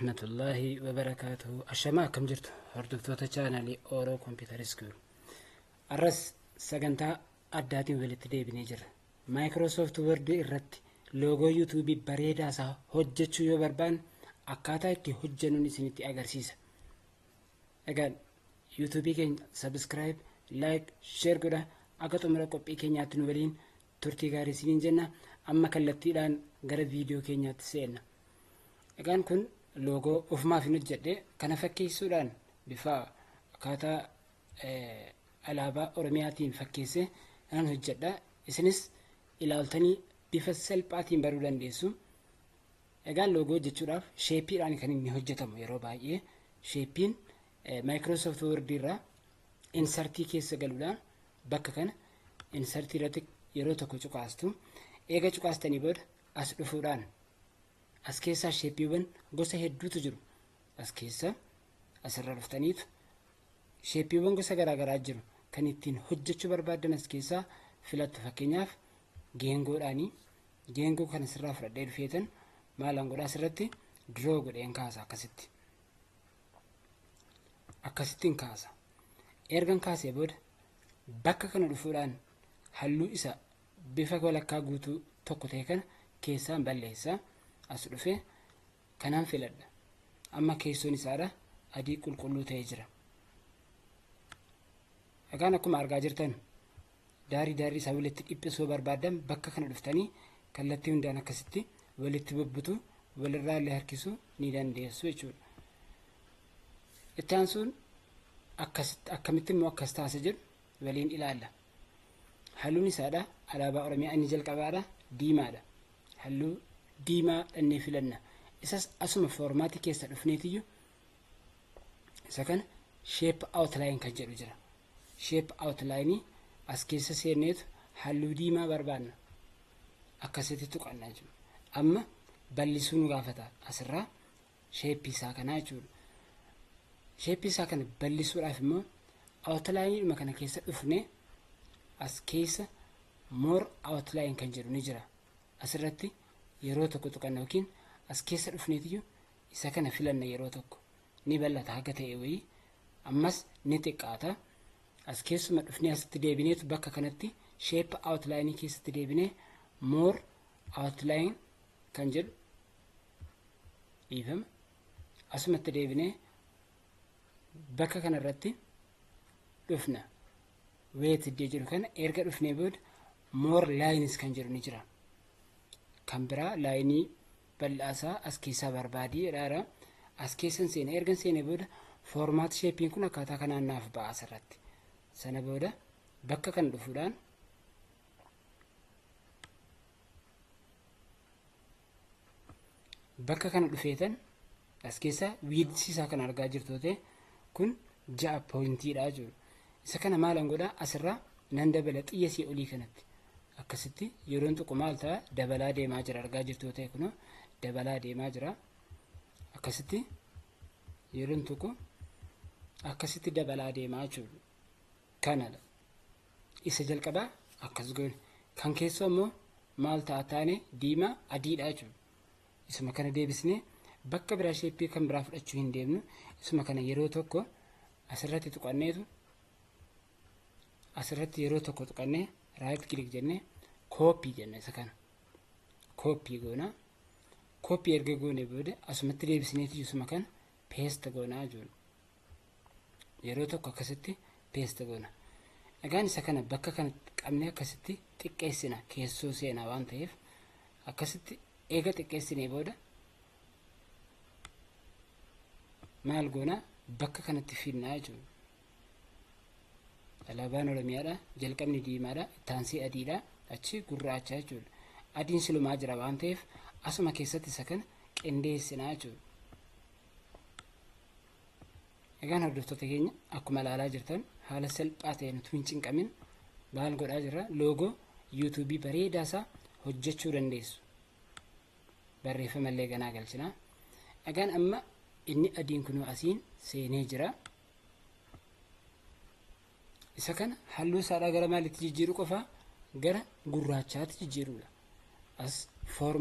warahmatullahi wabarakatuh. Ashama akkam jirtu hordoftoota chaanalii Oro Computer School. Arras sagantaa addaatiin walitti deebinee jirra. Microsoft Word irratti loogoo YouTube bareedaa isaa hojjechuu yoo barbaanne akkaataa itti hojjennuun isinitti agarsiisa. Egaan YouTube keenya subscribe, like, share godhaa. Akka xumura qophii keenyaatti nu waliin turtii gaarii isiniin jenna. Amma kallattiidhaan gara viidiyoo keenyaatti seenna. Egaan kun loogoo ofumaaf hin hojjedhe kana fakkeessuudhaan bifa akkaataa alaabaa Oromiyaatiin fakkeessee nan hojjedha. Isinis ilaaltanii bifa salphaatiin baruu dandeessu. Egaan loogoo hojjechuudhaaf sheepiidhaan kan inni hojjetamu yeroo baay'ee sheepiin Microsoft Word irraa insertii keessa galuudhaan bakka kana insertii irratti yeroo tokko cuqaastu. Eega cuqaastanii booda as dhufuudhaan as keessaa sheepiiwwan gosa hedduutu jiru. As keessa asirra dhuftaniitu sheepiiwwan gosa garaagaraa jiru. Kan ittiin hojjechuu barbaadan as keessaa filattu. Fakkeenyaaf geengoodhaanii geengoo kana asirraa fudhadhee dhufeetan maalan godhaa asirratti draw godheen kaasa. Akkasittiin kaasa. Ergan kaasee booda bakka kana dhufuudhaan halluu isa bifa walakkaa guutuu tokko ta'e kana keessaan balleessa. As dhufee kanaan filadha. Amma keessoon isaadha adii qulqulluu ta'ee jira. Egaan akkuma argaa jirtan daarii isaa walitti dhiphisuu barbaadan bakka kana dhuftanii kallattii hundaan akkasitti walitti bubbutu walirraa illee harkisuu ni dandeessu jechuudha. Itti aansuun akkamitti immoo akkas taasise jedhu waliin ilaalla. Halluun isaadha alaabaa Oromiyaa inni jalqabaadha diimaadha. Halluu diimaa dhannee filanna. Isas asuma foormaatii keessa dhufneetiyyuu isa kana shape outline kan jedhu jira. Shape outline as keessa seenneetu halluu diimaa barbaanna. Akkasitti tuqannaa jechuudha. Amma bal'isuu nu gaafata asirraa shape isaa kanaa jechuudha. Shape isaa kana bal'isuudhaaf immoo outline dhuma kana keessa dhufnee as keessa more outline kan jedhu ni jira. Asirratti yeroo tokko tuqanna yookiin as keessa dhufneetiyyuu isa kana filanna yeroo tokko ni bal'ata haga ta'e wayii ammas ni xiqqaata. As keessuma dhufnee asitti deebineetu bakka kanatti shape outline keessatti deebinee more outline kan jedhu dhiifama. Asumatti deebinee bakka kanarratti dhufna. Weight iddoo jiru kana erga dhufnee booda more lines kan jedhu ni jira. Kan biraa laayinii bal'aasaa as keessaa barbaadii jedhaara. As keessan seena ergan seene booda foormaat sheepiin kun akkaataa kanaan naaf ba'a asirratti. Sana booda bakka kan dhufuudhaan bakka kana dhufeetan as keessaa wiidsiisaa kan argaa jirtu ta'e kun 6 poointiidha jechuudha. Isa kana maalan godhaa asirraa nan dabala xiyya si olii kanatti. Akkasitti yeroon tokko maal ta'a dabalaa deemaa jira argaa jirtu ta'e kun dabalaa deemaa jira. Akkasitti yeroon tokko akkasitti dabalaa deemaa jechuudha. Kanadha. Isa jalqabaa akkas goone. Kan keessoo immoo maal ta'a taane diimaa adiidha jechuudha. Isuma kana deebisnee bakka biraa sheeppii kan biraa fudhachuu hin deemnu. Isuma kana yeroo tokko asirratti tuqanneetu asirratti yeroo tokko tuqannee right click jennee copy jenne isa kana copy goona. Copy erga goone booda asumatti deebisneeti isuma kana paste goona jechuudha. Yeroo tokko akkasitti paste goona. Egaan isa kana bakka kana qabnee akkasitti xiqqeessina keessoo seenaa waan ta'eef akkasitti eega xiqqeessinee booda maal goona bakka kanatti finnaa jechuudha. Alaabaan Oromiyaadha. Jalqabni diimaadha. Ittaansii adiidha. Achi gurraacha jechuudha. Adiin silumaa jira waan ta'eef asuma keessatti isa kana qindeessinaa jechuudha. Egaan hordoftoota keenya akkuma ilaalaa jirtan haala salphaa ta'een utuu hin cinqamin maal godhaa jirra loogoo YouTube bareedaa isaa hojjechuu dandeessu. Barreeffama illee ganaa galchinaa. Egaan amma inni adiin kunoo asiin seenee jira. Isa kana halluu isaadhaa gara maalitti jijjiiruu qofaa gara gurraachaatti jijjiiruudha. As form